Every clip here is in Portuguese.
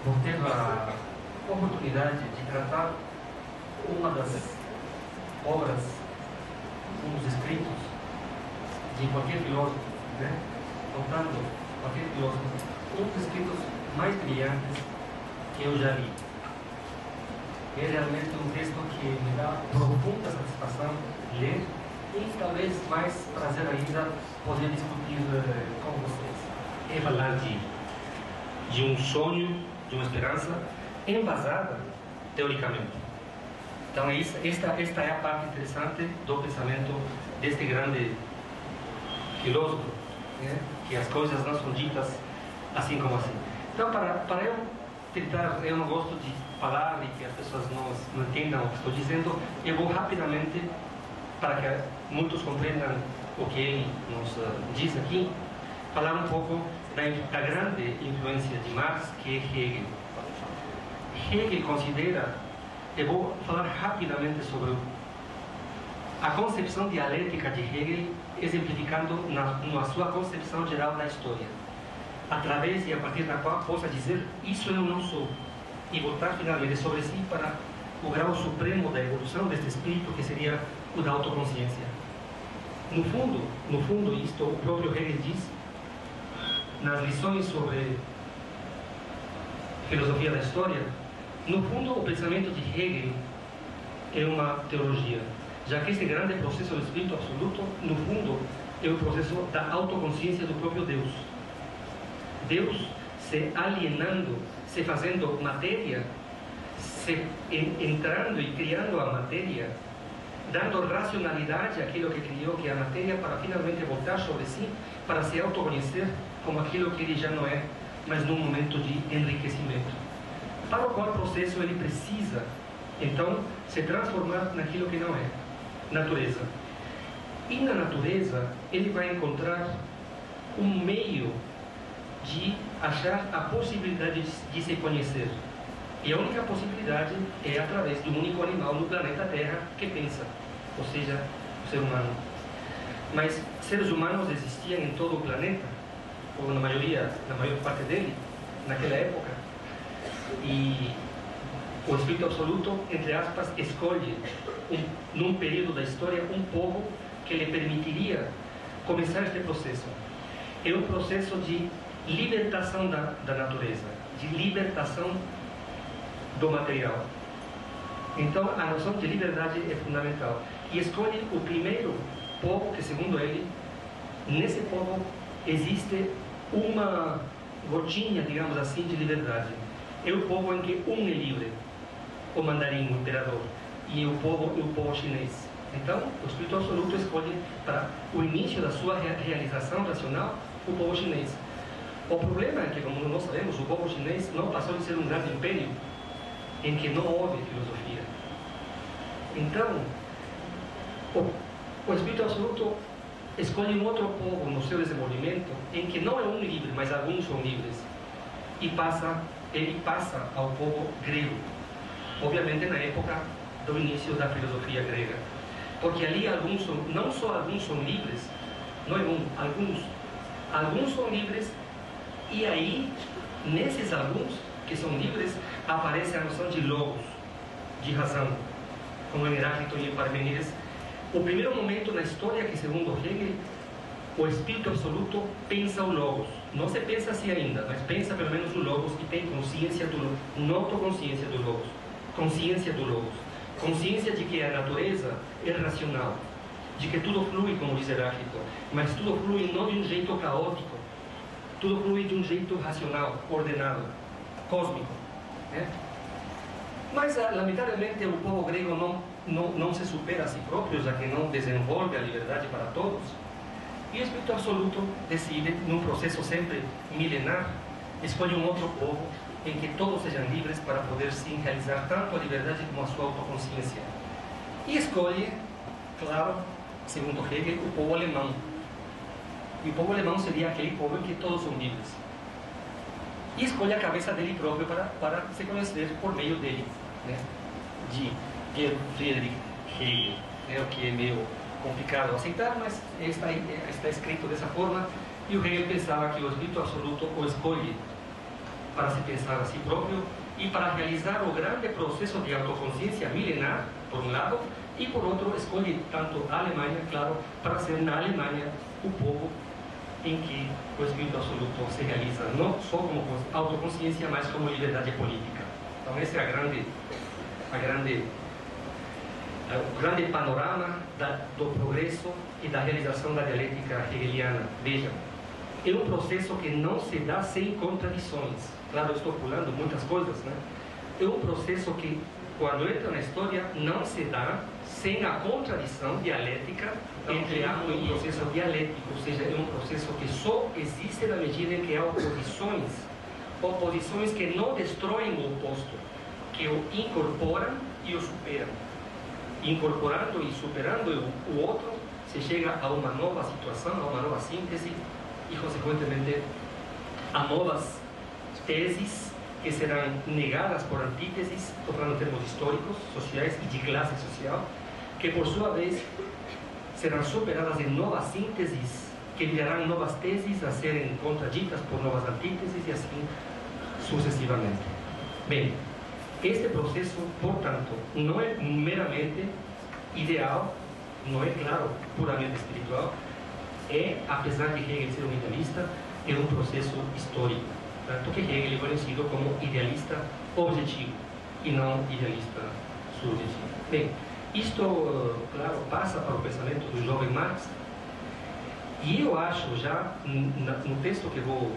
vou ter a oportunidade de tratar uma das obras, uns escritos de qualquer filósofo, né? Contando qualquer filósofo, um dos escritos mais brilhantes que eu já li. É realmente um texto que me dá profunda satisfação ler e talvez mais prazer ainda poder discutir com vocês. É falar de um sonho, de uma esperança embasada teoricamente. Então esta é a parte interessante do pensamento deste grande filósofo, né? Que as coisas não são ditas assim como assim. Então para eu tentar, eu não gosto de falar e que as pessoas não entendam o que estou dizendo, eu vou rapidamente, para que muitos compreendam o que ele nos diz aqui, falar um pouco da grande influência de Marx, que é Hegel. Hegel considera, eu vou falar rapidamente sobre a concepção dialética de Hegel, exemplificando na sua concepção geral da história, através e a partir da qual possa dizer: isso eu não sou, e voltar finalmente sobre si para o grau supremo da evolução deste espírito, que seria o da autoconsciência. No fundo, isto o próprio Hegel diz nas lições sobre filosofia da história. No fundo, o pensamento de Hegel é uma teologia, já que este grande processo do espírito absoluto, no fundo, é o processo da autoconsciência do próprio Deus. Deus se alienando, se fazendo matéria, se entrando e criando a matéria, dando racionalidade àquilo que criou, que é a matéria, para finalmente voltar sobre si, para se autoconhecer como aquilo que ele já não é, mas num momento de enriquecimento. Para o qual processo ele precisa, então, se transformar naquilo que não é, natureza. E na natureza ele vai encontrar um meio de achar a possibilidade de se conhecer. E a única possibilidade é através de um único animal no planeta Terra que pensa, ou seja, o ser humano. Mas seres humanos existiam em todo o planeta, ou na maior parte dele, naquela época. E o Espírito Absoluto, entre aspas, escolhe, num período da história, um povo que lhe permitiria começar este processo. É um processo de libertação da natureza, de libertação do material. Então, a noção de liberdade é fundamental. E escolhe o primeiro povo que, segundo ele, nesse povo existe uma gotinha, digamos assim, de liberdade. É o povo em que um é livre, o mandarim, o imperador, e o povo chinês. Então, o Espírito Absoluto escolhe para o início da sua realização racional o povo chinês. O problema é que, como nós sabemos, o povo chinês não passou de ser um grande império em que não houve filosofia. Então, o Espírito Absoluto escolhe um outro povo no seu desenvolvimento em que não é um livre, mas alguns são livres. E ele passa ao povo grego. Obviamente na época do início da filosofia grega. Porque ali não só alguns são livres, não é alguns são livres, e aí, nesses alguns que são livres, aparece a noção de logos, de razão, como em Heráclito e em Parmênides. O primeiro momento na história que, segundo Hegel, o Espírito Absoluto pensa o logos. Não se pensa assim ainda, mas pensa pelo menos o logos e tem consciência não autoconsciência do logos, consciência do logos, consciência de que a natureza é racional, de que tudo flui, como diz Heráclito, mas tudo flui não de um jeito caótico, tudo flui de um jeito racional, ordenado, cósmico, né? Mas, lamentavelmente, o povo grego não se supera a si próprio, já que não desenvolve a liberdade para todos. E o Espírito Absoluto decide, num processo sempre milenar, escolhe um outro povo em que todos sejam livres para poder sim realizar tanto a liberdade como a sua autoconsciência. E escolhe, claro, segundo Hegel, o povo alemão. E o povo alemão seria aquele povo em que todos são livres. E escolhe a cabeça dele próprio para se conhecer por meio dele, né? De Georg Friedrich Hegel, o que é meio complicado aceitar, mas está escrito dessa forma. E o Hegel pensava que o Espírito Absoluto o escolhe para se pensar a si próprio e para realizar o grande processo de autoconsciência milenar, por um lado, e por outro, escolhe tanto a Alemanha, claro, para ser na Alemanha o povo em que o Espírito Absoluto se realiza, não só como autoconsciência, mas como liberdade política. Então, esse é o grande panorama do progresso e da realização da dialética hegeliana. Vejam, é um processo que não se dá sem contradições. Claro, estou pulando muitas coisas, né? É um processo que, quando entra na história, não se dá sem a contradição dialética entre um processo dialético, ou seja, é um processo que só existe na medida em que há oposições que não destroem o oposto, que o incorporam e o superam. Incorporando e superando o outro, se chega a uma nova situação, a uma nova síntese e, consequentemente, a novas teses que serão negadas por antíteses, estou falando em termos históricos, sociais e de classe social, que, por sua vez, serão superadas em novas sínteses, que virarão novas teses a serem contraditas por novas antíteses e assim sucessivamente. Bem, este processo, portanto, não é meramente ideal, não é, claro, puramente espiritual, apesar de Hegel ser um idealista, é um processo histórico, tanto que Hegel é conhecido como idealista objetivo e não idealista subjetivo. Bem, isto, claro, passa para o pensamento do jovem Marx, e eu acho já, no texto que vou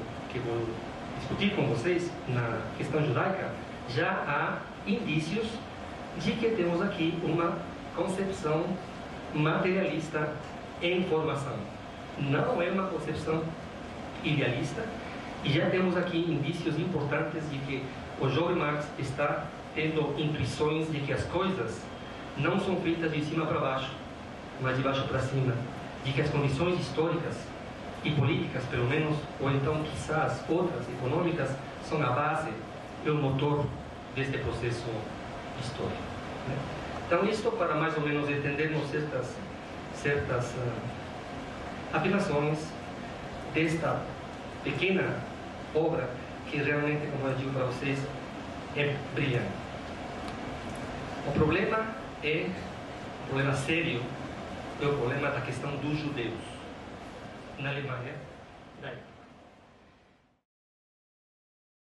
discutir com vocês, na questão judaica, já há indícios de que temos aqui uma concepção materialista em formação. Não é uma concepção idealista, e já temos aqui indícios importantes de que o jovem Marx está tendo intuições de que as coisas não são feitas de cima para baixo, mas de baixo para cima, de que as condições históricas e políticas, pelo menos, ou então quizás outras econômicas, são a base e o motor deste processo histórico. Então, isto para mais ou menos entendermos certas afirmações desta pequena obra que realmente, como eu digo para vocês, é brilhante. O problema sério, é o problema da questão dos judeus na Alemanha da época.